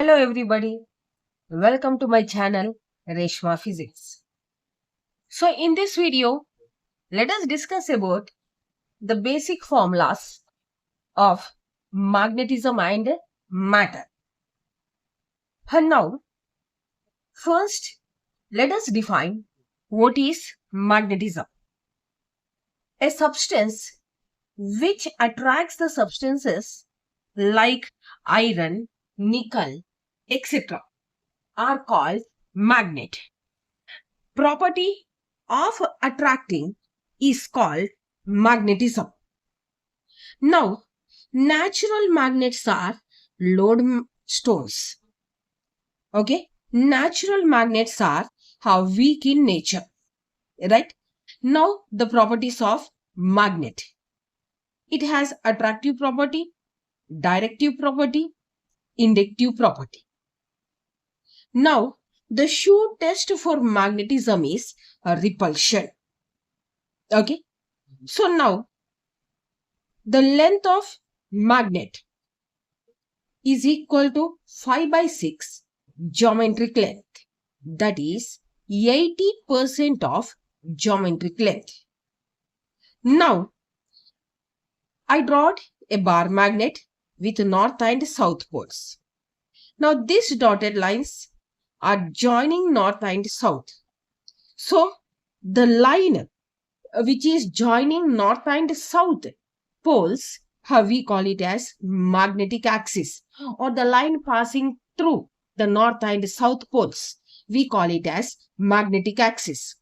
Hello everybody, welcome to my channel Reshma Physics. So in this video, let us discuss about the basic formulas of magnetism and matter. And now, first let us define what is magnetism. A substance which attracts the substances like iron, nickel, etc. are called magnet. Property of attracting is called magnetism. Now, natural magnets are lodestones. Okay, natural magnets are weak in nature, right? Now, the properties of magnet. It has attractive property, directive property, inductive property. Now, the sure test for magnetism is repulsion. Okay, so now the length of magnet is equal to 5 by 6 geometric length. That is 80% of geometric length. Now, I drawed a bar magnet with north and south poles. Now, these dotted lines are joining north and south. So, the line which is joining north and south poles, how we call it as magnetic axis, or the line passing through the north and south poles, we call it as magnetic axis.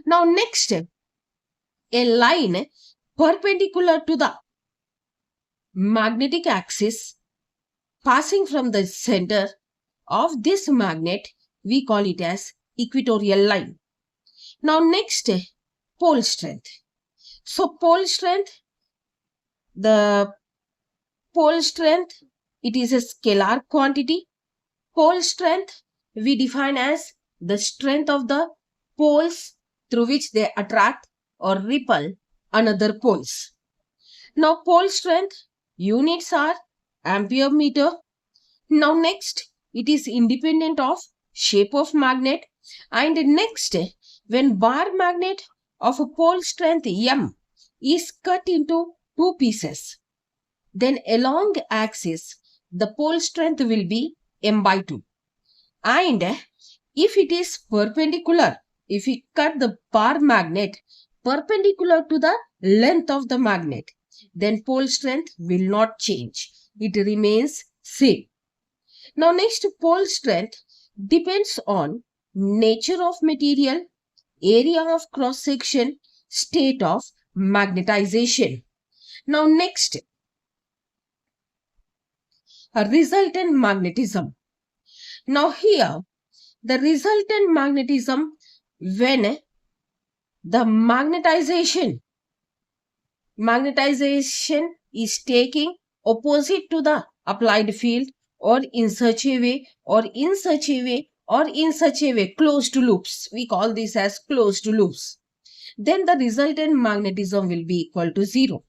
Now next, a line perpendicular to the magnetic axis passing from the center of this magnet, we call it as equatorial line. Now next, pole strength. So pole strength, the pole strength, it is a scalar quantity. Pole strength we define as the strength of the poles through which they attract or repel another poles. Now pole strength units are ampere meter. Now next, it is independent of shape of magnet. And next, when bar magnet of a pole strength M is cut into two pieces, then along axis the pole strength will be M by 2. And if it is perpendicular, if we cut the bar magnet perpendicular to the length of the magnet, then pole strength will not change. It remains same. Now next, pole strength depends on nature of material, area of cross section, state of magnetization. Now next, a resultant magnetism. Now here, the resultant magnetism, when the magnetization is taking opposite to the applied field, or in such a way, or in such a way, or in such a way, closed loops, we call this as closed loops, then the resultant magnetism will be equal to 0.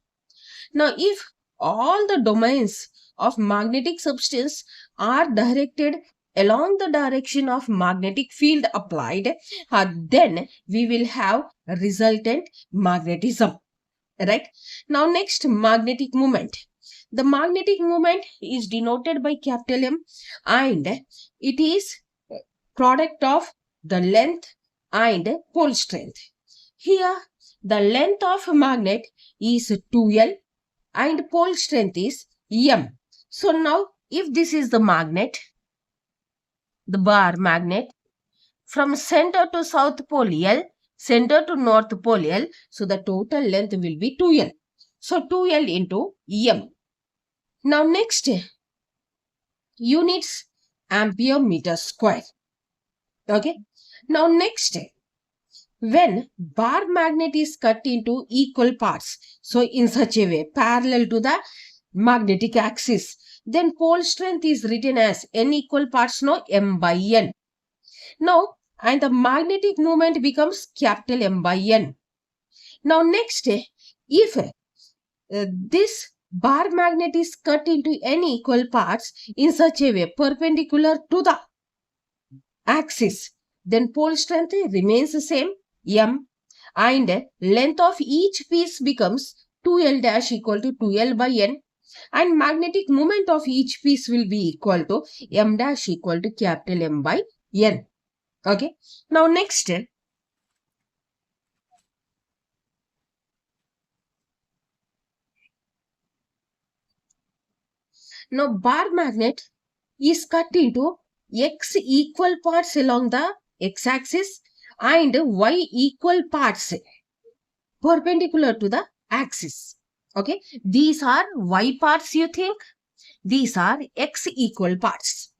Now if all the domains of magnetic substance are directed along the direction of magnetic field applied, then we will have resultant magnetism, right? Now next, magnetic moment. The magnetic moment is denoted by capital M, and it is product of the length and pole strength. Here the length of magnet is 2L and pole strength is M. So now if this is the magnet, the bar magnet, from center to south pole L, center to north pole L, so the total length will be 2L. So 2L into M. Now next, units ampere meter square. Okay. Now next, when bar magnet is cut into equal parts, so in such a way parallel to the magnetic axis, then pole strength is written as N equal parts, no, M by N. Now, and the magnetic moment becomes capital M by N. Now next, if this bar magnet is cut into n equal parts in such a way perpendicular to the axis, then pole strength remains the same, m, and length of each piece becomes 2L dash equal to 2L by n, and magnetic moment of each piece will be equal to m dash equal to capital M by n. Okay. Now next, now bar magnet is cut into x equal parts along the x-axis and y equal parts perpendicular to the axis. Okay. These are y parts you think. These are x equal parts.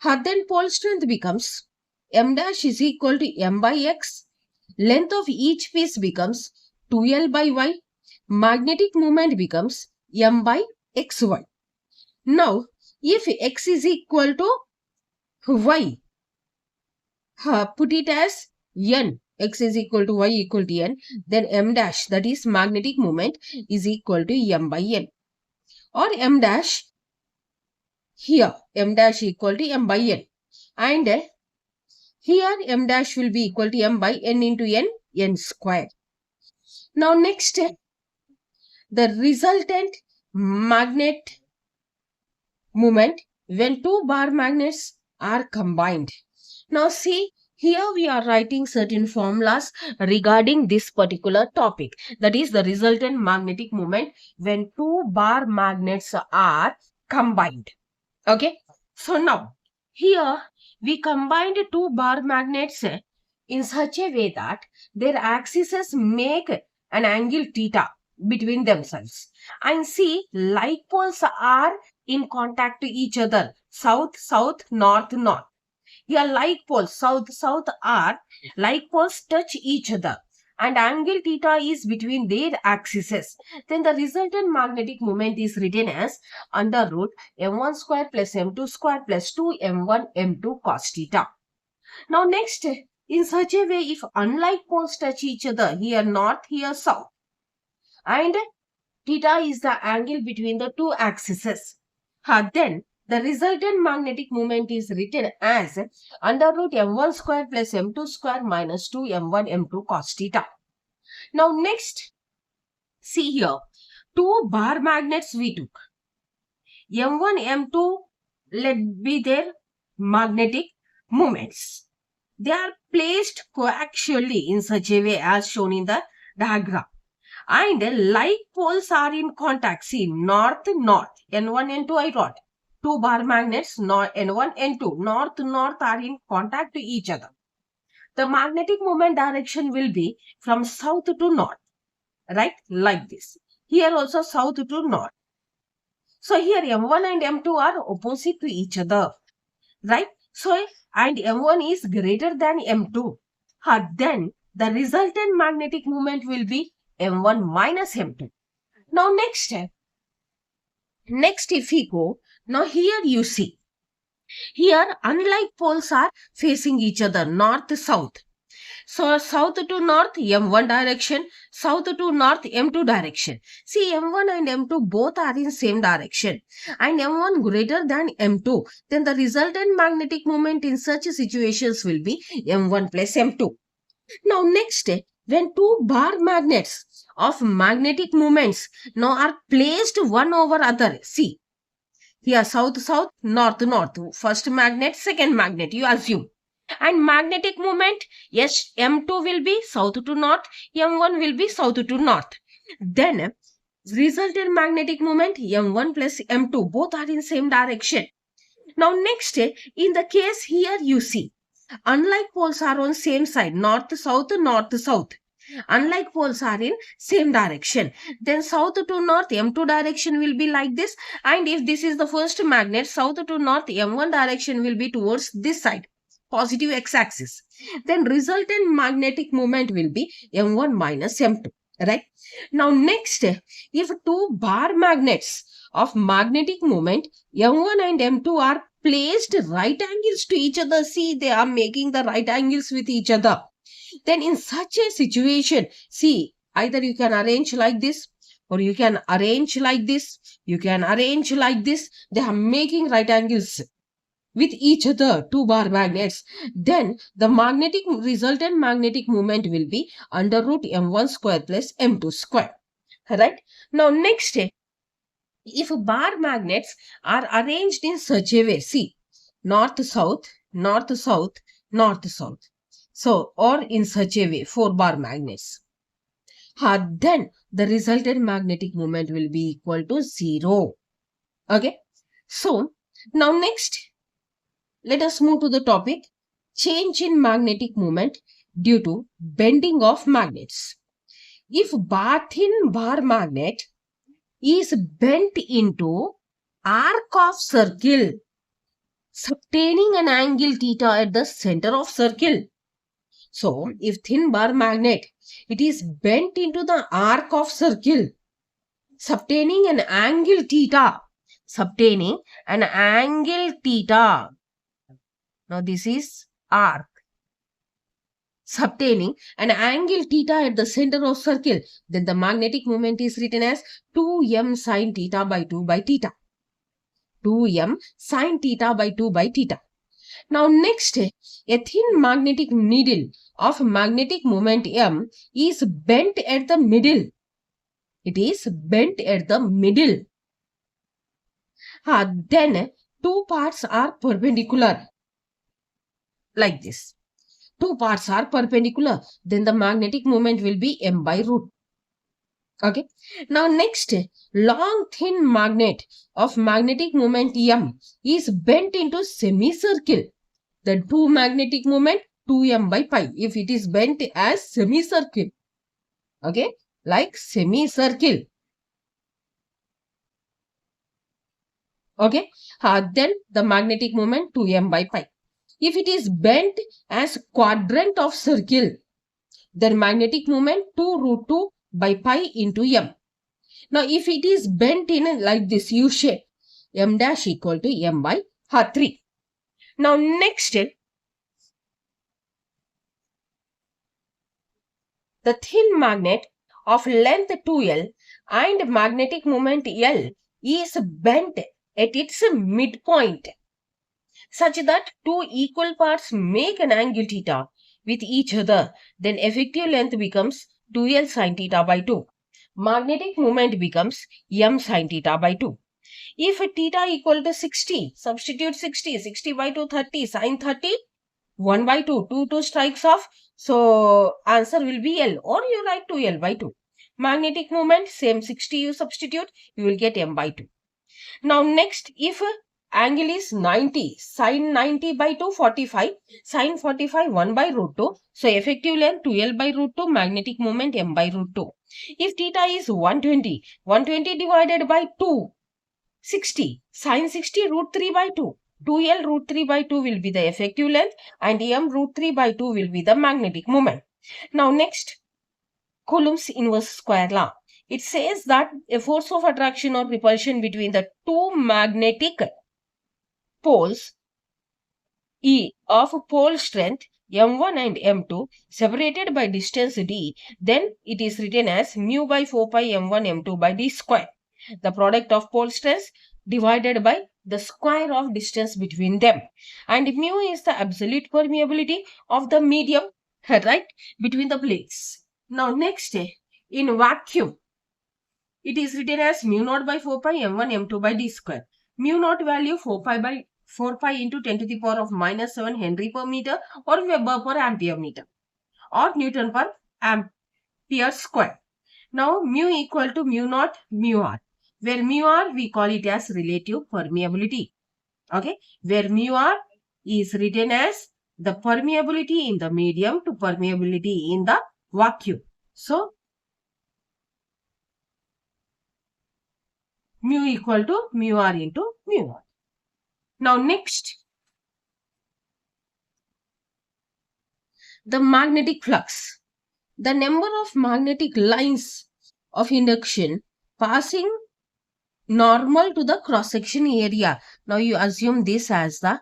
Then pole strength becomes m dash is equal to m by x. Length of each piece becomes 2L by y. Magnetic moment becomes m by xy. Now, if x is equal to y, put it as n. X is equal to y equal to n. Then m dash, that is magnetic moment, is equal to m by n. Or m dash, here m dash equal to m by n. And here m dash will be equal to m by n into n square. Now next, the resultant magnet moment when two bar magnets are combined. Now see, here we are writing certain formulas regarding this particular topic. That is the resultant magnetic moment when two bar magnets are combined. Okay. So now, here we combined two bar magnets in such a way that their axes make an angle theta between themselves. And see, like poles are in contact to each other. South, south, north, north. Here like poles, south, south are like poles touch each other. And angle theta is between their axes. Then the resultant magnetic moment is written as under root m1 square plus m2 square plus 2 m1 m2 cos theta. Now next, in such a way, if unlike poles touch each other, here north, here south, and theta is the angle between the two axes, then the resultant magnetic moment is written as under root m1 square plus m2 square minus 2 m1 m2 cos theta. Now next, see here, two bar magnets we took. M1, M2, let be their magnetic moments. They are placed coaxially in such a way as shown in the diagram. And like poles are in contact. See, north, north, N1, N2 I wrote. Two bar magnets, N1, N2, north, north are in contact to each other. The magnetic moment direction will be from south to north, right? Like this. Here also south to north. So here M1 and M2 are opposite to each other, right? So, and M1 is greater than M2. Then the resultant magnetic moment will be M1 minus M2. Now next if we go, now here you see, here unlike poles are facing each other, north, south. So south to north, M1 direction, south to north, M2 direction. See, M1 and M2 both are in same direction and M1 greater than M2. Then the resultant magnetic moment in such situations will be M1 plus M2. Now next, when two bar magnets of magnetic moments now are placed one over other. See, here south, south, north, north. First magnet, second magnet, you assume. And magnetic moment, yes, M2 will be south to north, M1 will be south to north. Then resultant magnetic moment, M1 plus M2, both are in same direction. Now next, in the case here you see, unlike poles are on same side, north, south, north, south. Unlike poles are in same direction. Then south to north, M2 direction will be like this. And if this is the first magnet, south to north, M1 direction will be towards this side, positive x-axis. Then resultant magnetic moment will be M1 minus M2, right? Now next, if two bar magnets of magnetic moment M1 and M2 are placed right angles to each other, see, they are making the right angles with each other. Then in such a situation, see, either you can arrange like this, or you can arrange like this, you can arrange like this. They are making right angles with each other, two bar magnets. Then the resultant magnetic moment will be under root m1 square plus m2 square. Right? Now next, if bar magnets are arranged in such a way, see, north south, north south, north south, so or in such a way, 4 bar magnets, then the resultant magnetic moment will be equal to 0. Okay, so now next, let us move to the topic change in magnetic moment due to bending of magnets. If thin bar magnet is bent into arc of circle, subtaining an angle theta at the center of circle. So, if thin bar magnet, it is bent into the arc of circle, subtaining an angle theta, subtaining an angle theta. Now, this is arc. Subtaining an angle theta at the center of circle, then the magnetic moment is written as 2m sine theta by 2 by theta. 2m sine theta by 2 by theta. Now next, a thin magnetic needle of magnetic moment m is bent at the middle. It is bent at the middle. Then two parts are perpendicular. Like this. Two parts are perpendicular. Then the magnetic moment will be m by root. Okay. Now next, long thin magnet of magnetic moment m is bent into semicircle. Then 2 magnetic moment 2m by pi. If it is bent as semicircle. Okay. Like semicircle. Okay. Then the magnetic moment 2m by pi. If it is bent as quadrant of circle, then magnetic moment 2 root 2 by pi into m. Now, if it is bent in like this U shape, m dash equal to m by 3. Now, next, the thin magnet of length 2L and magnetic moment L is bent at its midpoint such that two equal parts make an angle theta with each other. Then effective length becomes 2L sin theta by 2. Magnetic moment becomes m sin theta by 2. If theta equal to 60, substitute 60 by 2, 30, sin 30, 1 by 2, 2 strikes off. So, answer will be L, or you write 2L by 2. Magnetic moment, same 60 you substitute, you will get m by 2. Now, next, if angle is 90, sin 90 by 2, 45, sin 45, 1 by root 2. So, effective length 2L by root 2, magnetic moment m by root 2. If theta is 120, 120 divided by 2, 60, sin 60 root 3 by 2. 2L root 3 by 2 will be the effective length and m root 3 by 2 will be the magnetic moment. Now next, Coulomb's inverse square law. It says that a force of attraction or repulsion between the two magnetic poles E of pole strength m1 and m2 separated by distance d, then it is written as mu by 4 pi m1 m2 by d square. The product of pole strength divided by the square of distance between them. And mu is the absolute permeability of the medium, right, between the plates. Now next, in vacuum, it is written as mu naught by 4 pi m1 m2 by d square. Mu naught value 4 pi into 10 to the power of minus 7 Henry per meter or Weber per ampere meter or Newton per ampere square. Now mu equal to mu naught mu r, where mu r we call it as relative permeability. Okay, where mu r is written as the permeability in the medium to permeability in the vacuum. So mu equal to mu r into mu r. Now next, the magnetic flux. The number of magnetic lines of induction passing normal to the cross-section area. Now you assume this as the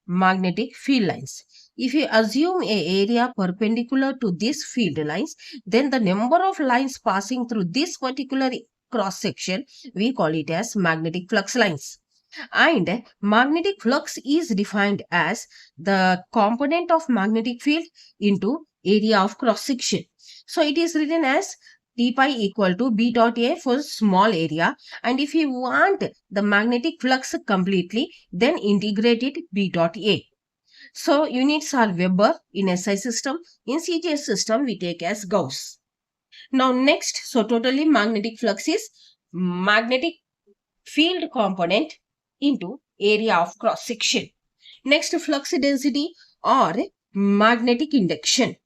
magnetic field lines. If you assume a area perpendicular to these field lines, then the number of lines passing through this particular cross section, we call it as magnetic flux lines. And magnetic flux is defined as the component of magnetic field into area of cross section. So it is written as d pi equal to b dot a for small area, and if you want the magnetic flux completely, then integrate it b dot a. So units are Weber in SI system. In CTS system, we take as Gauss. Now next, so totally magnetic flux is magnetic field component into area of cross section. Next, flux density or magnetic induction.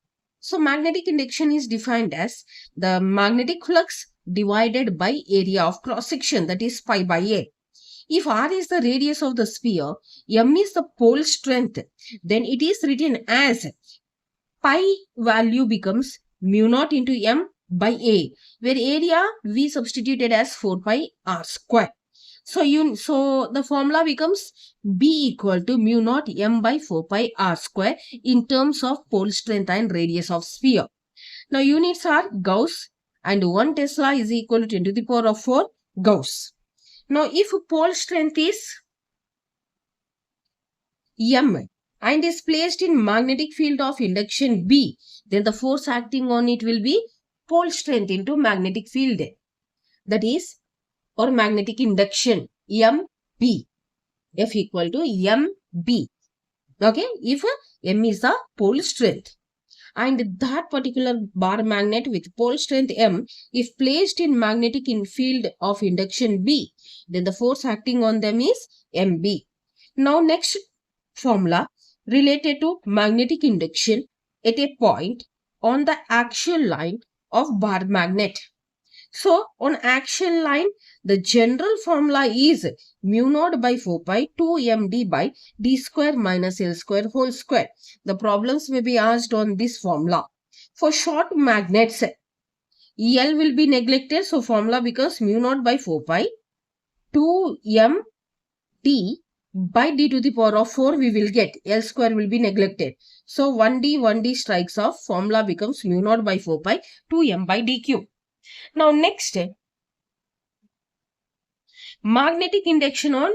So magnetic induction is defined as the magnetic flux divided by area of cross section, that is pi by a. If r is the radius of the sphere, m is the pole strength, then it is written as pi value becomes mu naught into m by a, where area we substituted as 4 pi r square. So the formula becomes B equal to mu naught m by 4 pi r square in terms of pole strength and radius of sphere. Now units are Gauss, and 1 Tesla is equal to 10 to the power of 4 Gauss. Now if pole strength is m and is placed in magnetic field of induction B, then the force acting on it will be pole strength into magnetic field, that is, or magnetic induction, MB. F equal to MB. Okay, if M is the pole strength, and that particular bar magnet with pole strength M, if placed in magnetic field of induction B, then the force acting on them is MB. Now next formula related to magnetic induction at a point on the axial line of bar magnet. So on axial line, the general formula is mu naught by 4 pi 2 md by d square minus l square whole square. The problems may be asked on this formula. For short magnets, L will be neglected, so formula becomes mu naught by 4 pi 2 md by d to the power of 4 we will get. L square will be neglected. So 1d strikes off, formula becomes mu naught by 4 pi 2 m by d cube. Now next, magnetic induction on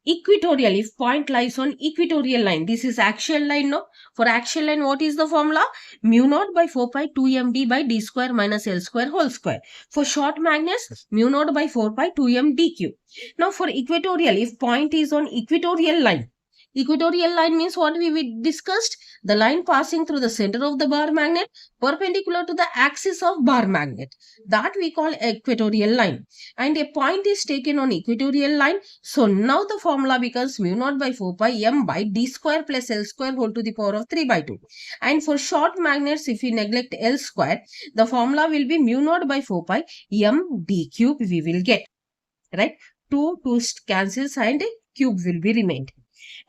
equatorial, if point lies on equatorial line. This is axial line, no? For axial line, what is the formula? Mu naught by 4 pi 2 md by d square minus l square whole square. For short magnets, mu naught by 4 pi 2 m d cube. Now for equatorial, if point is on equatorial line. Equatorial line means what we discussed? The line passing through the center of the bar magnet perpendicular to the axis of bar magnet. That we call equatorial line. And a point is taken on equatorial line. So now the formula becomes mu naught by 4 pi m by d square plus l square whole to the power of 3 by 2. And for short magnets, if we neglect l square, the formula will be mu naught by 4 pi m d cube we will get. Right? 2 cancels and cube will be remained.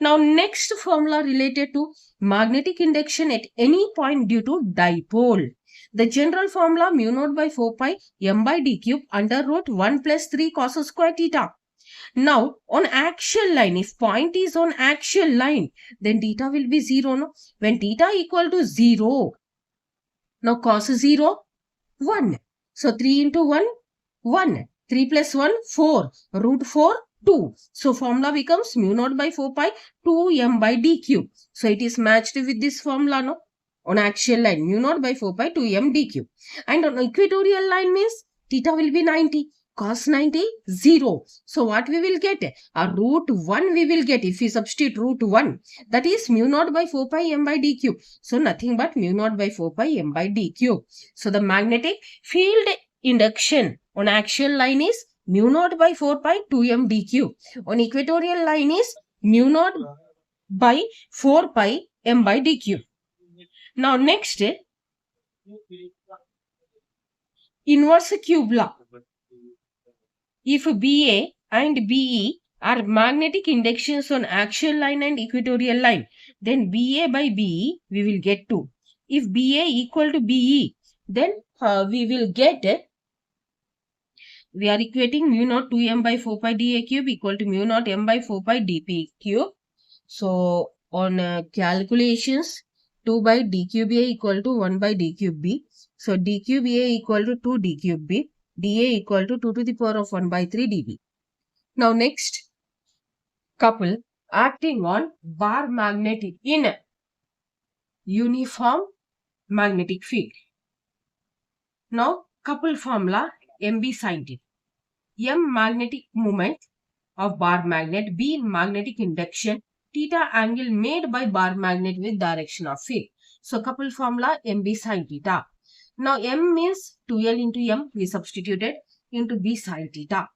Now next formula related to magnetic induction at any point due to dipole. The general formula mu naught by 4 pi m by d cube under root 1 plus 3 cos square theta. Now on axial line, if point is on axial line, then theta will be 0. No? When theta equal to 0, now cos 0, 1. So 3 into 1, 1. 3 plus 1, 4. Root 4, 2. So formula becomes mu naught by 4 pi 2 m by d cube. So it is matched with this formula, no? On axial line, mu naught by 4 pi 2 m d cube. And on equatorial line means theta will be 90. Cos 90, 0. So what we will get? A root 1 we will get if we substitute root 1. That is mu naught by 4 pi m by d cube. So nothing but mu naught by 4 pi m by d cube. So the magnetic field induction on axial line is mu naught by 4 pi 2 m d cube. On equatorial line is mu naught by 4 pi m by d cube. Now next, inverse cube law. If BA and BE are magnetic inductions on axial line and equatorial line, then BA by BE we will get 2. If BA equal to BE, then we will get, we are equating mu naught 2m by 4 pi dA cube equal to mu naught m by 4 pi dP cube. So on calculations, 2 by d cube A equal to 1 by d cube B. So d cube A equal to 2 d cube B. dA equal to 2 to the power of 1 by 3 dB. Now next, couple acting on bar magnet in a uniform magnetic field. Now couple formula MB sin theta. M magnetic moment of bar magnet, B magnetic induction, theta angle made by bar magnet with direction of field. So couple formula MB sin theta. Now M means 2L into M, we substituted into B sin theta.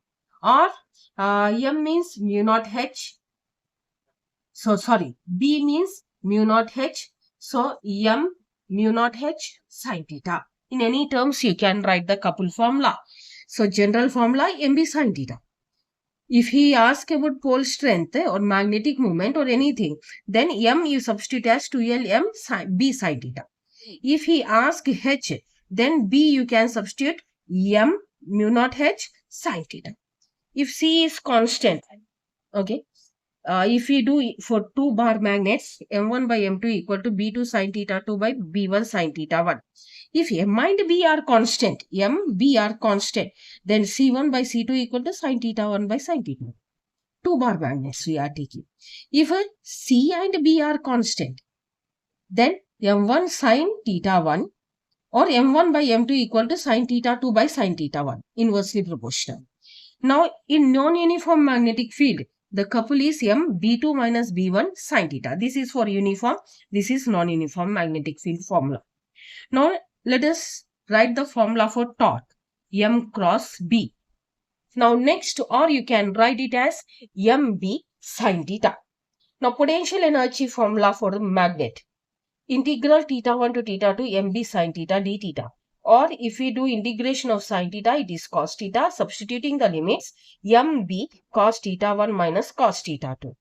Or M means mu naught H. So sorry, B means mu naught H. So M mu naught H sin theta. In any terms, you can write the couple formula. So general formula MB sin theta. If he asks about pole strength or magnetic moment or anything, then M you substitute as 2L M B sin theta. If he asks H, then B you can substitute M mu naught H sin theta. If C is constant, okay. If we do for 2 bar magnets, M1 by M2 equal to B2 sin theta 2 by B1 sin theta 1. If M and B are constant, M, B are constant, then C1 by C2 equal to sin theta 1 by sin theta. 2 bar magnets we are taking. If C and B are constant, then M1 sin theta 1 or M1 by M2 equal to sin theta 2 by sin theta 1, inversely proportional. Now, in non-uniform magnetic field, the couple is M B2 minus B1 sin theta. This is for uniform. This is non-uniform magnetic field formula. Now, let us write the formula for torque. M cross B. Now, next, or you can write it as MB sin theta. Now, potential energy formula for the magnet. Integral theta 1 to theta 2 MB sin theta d theta. Or if we do integration of sin theta, it is cos theta. Substituting the limits, MB cos theta 1 minus cos theta 2.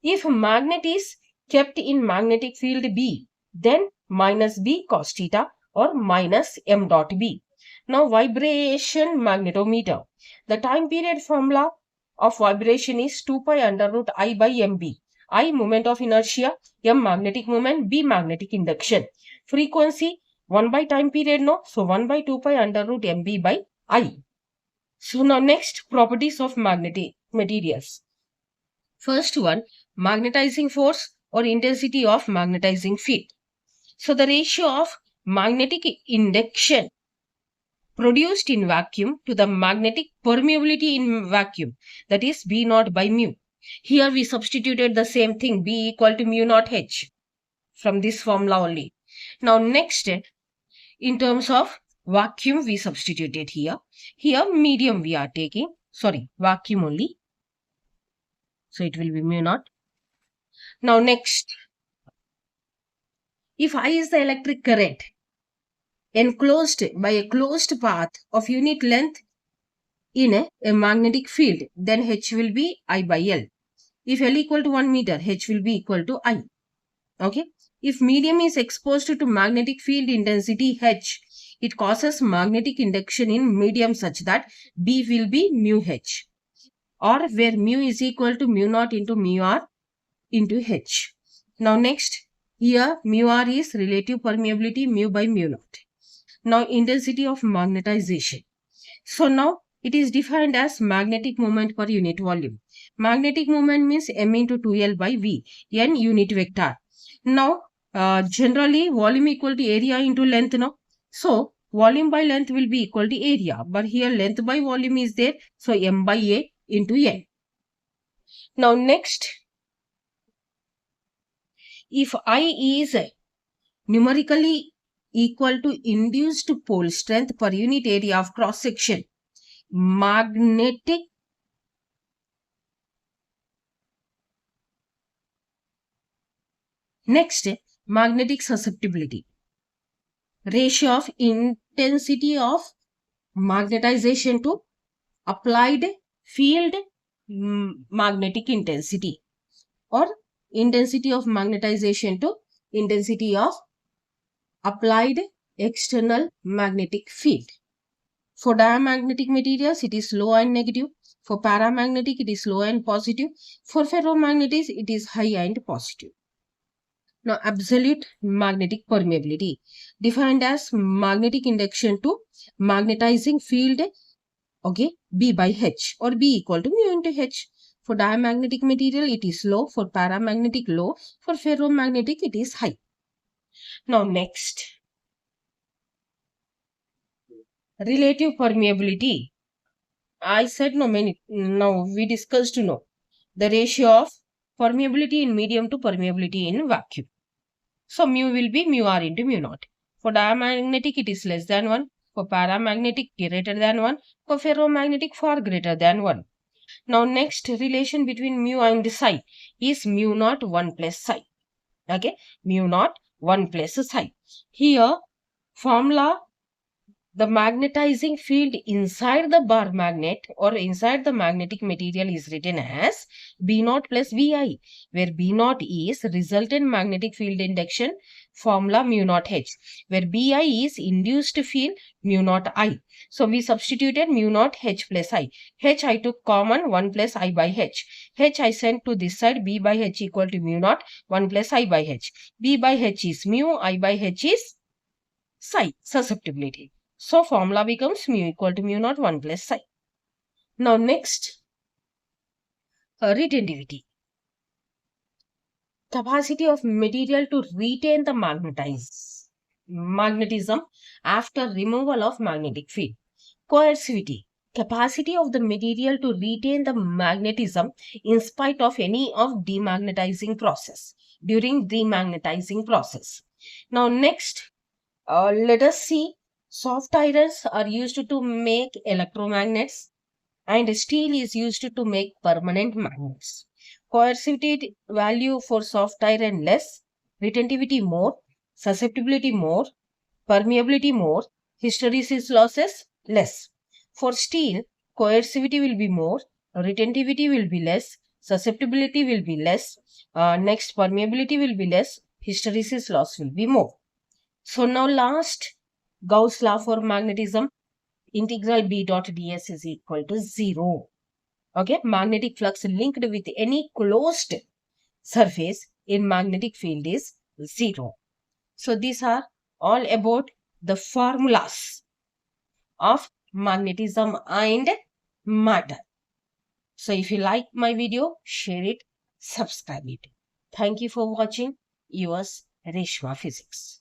If magnet is kept in magnetic field B, then minus B cos theta or minus M dot B. Now vibration magnetometer. The time period formula of vibration is 2 pi under root I by MB. I moment of inertia, M magnetic moment, B magnetic induction. Frequency 1 by time period, no? So 1 by 2 pi under root MB by I. So now next, properties of magnetic materials. First one, magnetizing force or intensity of magnetizing field. So the ratio of magnetic induction produced in vacuum to the magnetic permeability in vacuum, that is B naught by mu. Here we substituted the same thing, B equal to mu naught H from this formula only. Now next, in terms of vacuum, we substituted here. Here medium we are taking, sorry, vacuum only. So it will be mu naught. Now next, if I is the electric current enclosed by a closed path of unit length in a magnetic field, then H will be I by L. If L equal to 1 meter, H will be equal to I. Okay. If medium is exposed to magnetic field intensity H, it causes magnetic induction in medium such that B will be mu H, or where mu is equal to mu naught into mu R into H. Now next, here mu R is relative permeability mu by mu naught. Now intensity of magnetization. So now it is defined as magnetic moment per unit volume. Magnetic moment means M into 2L by V, N unit vector. Now generally volume equal to area into length, no? So volume by length will be equal to area, but here length by volume is there, so M by A into N. Now next, if I is numerically equal to induced pole strength per unit area of cross section, magnetic susceptibility. Ratio of intensity of magnetization to applied field magnetic intensity, or intensity of magnetization to intensity of applied external magnetic field. For diamagnetic materials, it is low and negative. For paramagnetic, it is low and positive. For ferromagnetics, it is high and positive. Now, absolute magnetic permeability, defined as magnetic induction to magnetizing field Okay, B by H or B equal to mu into H. For diamagnetic material, it is low. For paramagnetic, low. For ferromagnetic, it is high. Now, next, relative permeability. I said no many. Now, we discussed no the ratio of permeability in medium to permeability in vacuum. So, mu will be mu r into mu naught. For diamagnetic, it is less than 1. For paramagnetic, greater than 1. For ferromagnetic, far greater than 1. Now, next relation between mu and psi is mu naught 1 plus psi. Okay, mu naught 1 plus psi. Here, formula, the magnetizing field inside the bar magnet or inside the magnetic material is written as B naught plus Vi, where B naught is resultant magnetic field induction formula mu naught H, where Bi is induced field mu naught I. So we substituted mu naught H plus I. H I took common 1 plus I by H. H I sent to this side, B by H equal to mu naught 1 plus I by H. B by H is mu, I by H is psi, susceptibility. So formula becomes mu equal to mu naught 1 plus psi. Now next, retentivity. Capacity of material to retain the magnetism after removal of magnetic field. Coercivity. Capacity of the material to retain the magnetism in spite of any of demagnetizing process, during demagnetizing process. Now next, let us see, soft irons are used to make electromagnets and steel is used to make permanent magnets. Coercivity value for soft iron less, retentivity more, susceptibility more, permeability more, hysteresis losses less. For steel, coercivity will be more, retentivity will be less, susceptibility will be less, next permeability will be less, hysteresis loss will be more. So now last, Gauss law for magnetism, integral B dot ds is equal to 0. Okay, magnetic flux linked with any closed surface in magnetic field is 0. So these are all about the formulas of magnetism and matter. So if you like my video, share it, subscribe it. Thank you for watching. Yours, Reshma Physics.